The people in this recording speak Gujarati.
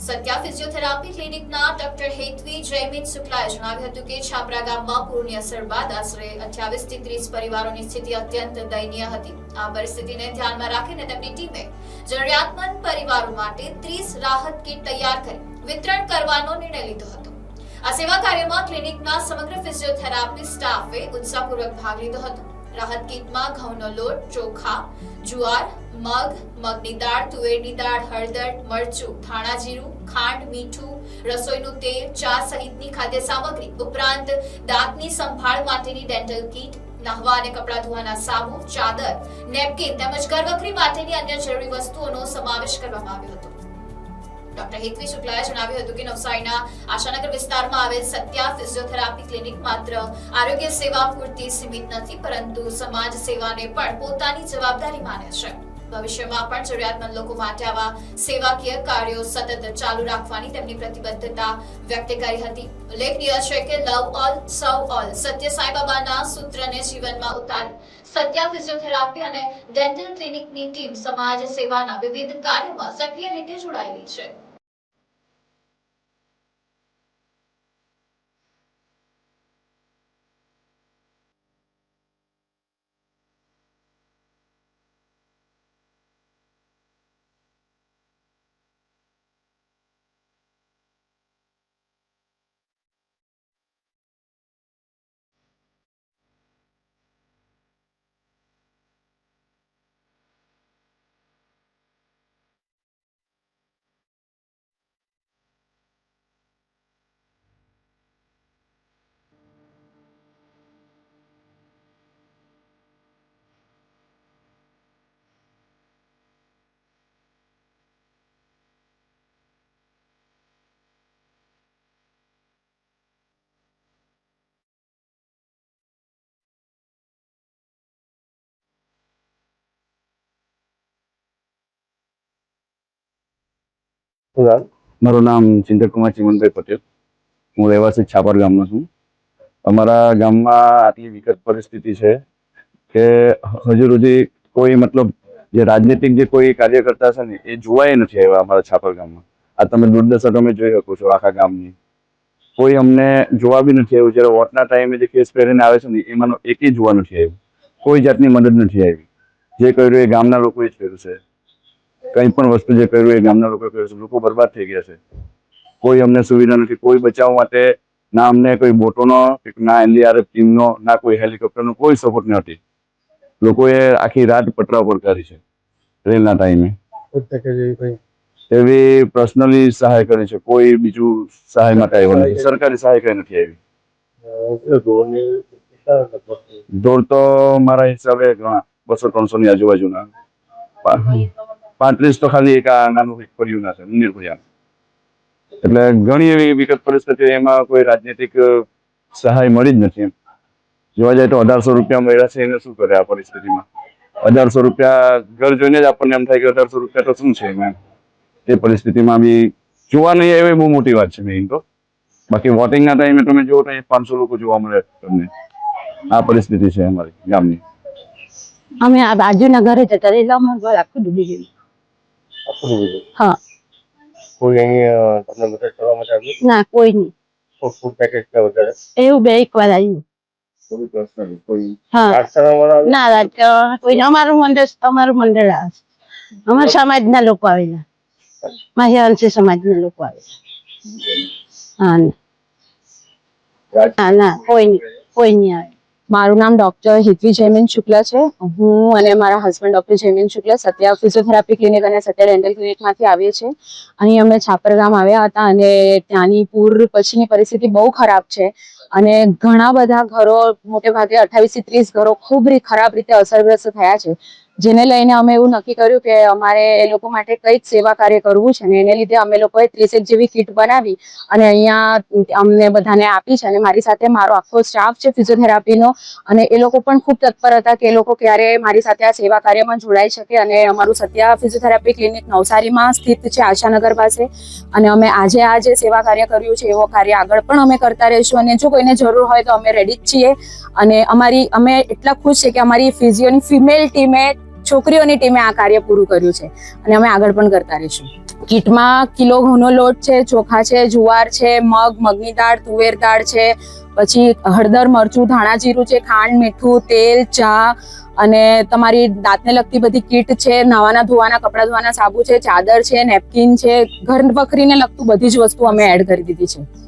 સત્યા ફિઝિયોથેરાપી ક્લિનિકના ડોક્ટર હેતવી જયમીત શુક્લાએ જણાવ્યું હતું કે છાપરા ગામમાં પૂરની અસર બાદ આશરે 28 થી 30 પરિવારોની સ્થિતિ અત્યંત દયનીય હતી। આ પરિસ્થિતિને ધ્યાનમાં રાખીને તેમની ટીમે જરૂરિયાતમંદ પરિવારો માટે 30 રાહત કીટ તૈયાર કરી વિતરણ કરવાનો નિર્ણય લીધો હતો। આ સેવા કાર્યમાં ક્લિનિકના સમગ્ર ફિઝિયોથેરાપી સ્ટાફે ઉત્સાહપૂર્વક ભાગ લીધો હતો। રાહત કીટમાં ઘઉંનો લોટ, ચોખા, જુવાર, મગ, મગની દાળ, તુવેરની દાળ, હળદર, મરચું, ધાણા જીરું, ખાંડ, મીઠું, રસોઈનું તેલ, ચા સહિતની ખાદ્ય સામગ્રી ઉપરાંત દાંતની સંભાળ માટેની ડેન્ટલ કીટ, નહાવા અને કપડાં ધોવાના સાબુ, ચાદર, નેપકિન તેમજ ઘરવખરી માટેની અન્ય જરૂરી વસ્તુઓનો સમાવેશ કરવામાં આવ્યો હતો। ડોક્ટર હેતવી શુક્લાએ જણાવ્યું હતું કે નવસારીના આશાનગર વિસ્તારમાં આવેલ સત્યા ફિઝિયોથેરાપી ક્લિનિક માત્ર આરોગ્ય સેવા પૂરતી સીમિત નથી, પરંતુ સમાજ સેવાને પણ પોતાની જવાબદારી માને છે। ભવિષ્યમાં પણ જરૂરિયાતમંદ લોકો માટે આવા સેવાકીય કાર્યો સતત ચાલુ રાખવાની તેમની પ્રતિબદ્ધતા વ્યક્ત કરી હતી। ઉલ્લેખનીય છે કે લવ ઓલ સર્વ ઓલ સત્ય સાંઈબાબાના સૂત્રને જીવનમાં ઉતારી સત્યા ફિઝિયોથેરાપી અને ડેન્ટલ ક્લિનિકની ટીમ સમાજ સેવાના વિવિધ કાર્યોમાં સક્રિય રીતે જોડાયેલી છે। મારું નામ ચિંતનકુમાર ચીમનભાઈ પટેલ, હું રહેવાસી છાપર ગામનો છું। અમારા ગામમાં આટલી વિકટ પરિસ્થિતિ છે કે હજુ સુધી કોઈ મતલબ જે રાજનીતિક જે કોઈ કાર્યકર્તા છે ને એ જોવાય નથી આવ્યા અમારા છાપર ગામમાં। આ તમે દુર્દશા તમે જોઈ શકો છો આખા ગામની, કોઈ અમને જોવા બી નથી આવ્યું। જ્યારે વોટના ટાઈમે જે કેસ પહેરીને આવે છે ને એમાંનો એકેય જોવા નથી આવ્યું, કોઈ જાતની મદદ નથી આવી। જે કર્યું એ ગામના લોકોએ જ કર્યું છે, કંઈ પણ વસ્તુ જે કર્યું એ ગામના લોકોએ કર્યું છે। લોકો બરબાદ થઈ ગયા છે, કોઈ અમને સુવિધા નથી, કોઈ બચાવ માટે ના અમને કોઈ બોટોનો, ના NDRF ટીમનો, ના કોઈ હેલિકોપ્ટરનો કોઈ સપોર્ટ નથી। લોકોએ આખી રાત પટરા ઉપર કરી છે રેલના ટાઈમે। એવી પર્સનલી સહાય કરી છે, કોઈ બીજું સહાય માટે આવ્યો નથી, સરકારી સહાય કઈ નથી આવી। દોડ તો મારા હિસાબે 200-300 ની આજુબાજુના 35 તો ખાલી એક નાનું કર્યું ના છે નિર્ભયા। એટલે ઘણી એવી વિકટ પરિસ્થિતિ, એમાં કોઈ રાજનીતિક સહાય મળી જ નથી। જોવા જાય તો 1800 રૂપિયા મળ્યા છે, એને શું કરે આ પરિસ્થિતિમાં? 1800 રૂપિયા ઘર જોઈને જ આપણને એમ થાય કે 1800 રૂપિયા તો શું છે એમ। તે પરિસ્થિતિમાં બી જોવા નહીં આવે, બહુ મોટી વાત છે મેઇન તો। બાકી વોટિંગના ટાઈમે તમે જુઓ તો 500 લોકો જોવા મળે તમને। આ પરિસ્થિતિ છે અમારી ગામની। અમે આ બાજુના ઘરે જતા એટલે અમારું ઘર આખું ડૂબી ગયું। હા, કોઈ અહીંયા તમને મદદ કરવા માટે આવ્યું? ના કોઈ નહીં। ફૂડ પેકેટ કે વગેરે એવું બે એક વાર આવ્યું। હા, ના રાજકારણ કોઈ, અમારું મંડળ આવે, અમારા સમાજના લોકો આવેલા, મહિલાંશી સમાજના લોકો આવેલા। હા, ના કોઈ નહીં આવે। મારું નામ ડોક્ટર હેતવી જયમીત શુક્લા છે। હું અને મારા husband doctor Jaymit Shukla Satya physiotherapy clinic અને સત્યા ડેન્ટલ ક્લિનિકમાંથી આવીએ છીએ। અહીં અમે છાપર ગામ આવ્યા હતા અને ત્યાંની પૂર પછીની પરિસ્થિતિ બહુ ખરાબ છે અને ઘણા બધા ઘરો, મોટે ભાગે 28 થી 30 ઘરો ખૂબ ખરાબ રીતે અસરગ્રસ્ત થયા છે, જેને લઈને અમે એવું નક્કી કર્યું કે અમારે એ લોકો માટે કંઈક સેવા કાર્ય કરવું છે અને એને લીધે અમે લોકોએ 30 જેવી કીટ બનાવી અને અહીંયા અમને બધાને આપી છે। અને મારી સાથે મારો આખો સ્ટાફ છે ફિઝિયોથેરાપીનો, અને એ લોકો પણ ખૂબ તત્પર હતા કે એ લોકો ક્યારે મારી સાથે આ સેવા કાર્યમાં જોડાઈ શકે। અને અમારું સત્યા ફિઝિયોથેરાપી ક્લિનિક નવસારીમાં સ્થિત છે, આશાનગર પાસે। અને અમે આજે આ જે સેવા કાર્ય કર્યું છે એવો કાર્ય આગળ પણ અમે કરતા રહીશું, અને જો કોઈને જરૂર હોય તો અમે રેડી જ છીએ। અને અમે એટલા ખુશ છે કે અમારી ફિઝિયોની ફિમેલ ટીમે, છોકરીઓની ટીમે આ કાર્ય પૂરું કર્યું છે અને અમે આગળ પણ કરતા રહીશું। કીટમાં કિલો ઘઉંનો લોટ છે, ચોખા છે, જુવાર છે, મગની દાળ, તુવેર દાળ છે, પછી હળદર, મરચું, ધાણા જીરું છે, ખાંડ, મીઠું, તેલ, ચા અને તમારી દાંતને લગતી બધી કીટ છે, નાવાના ધોવાના, કપડાં ધોવાના સાબુ છે, ચાદર છે, નેપકિન છે, ઘર વખરીને લગતું બધી જ વસ્તુ અમે એડ કરી દીધી છે.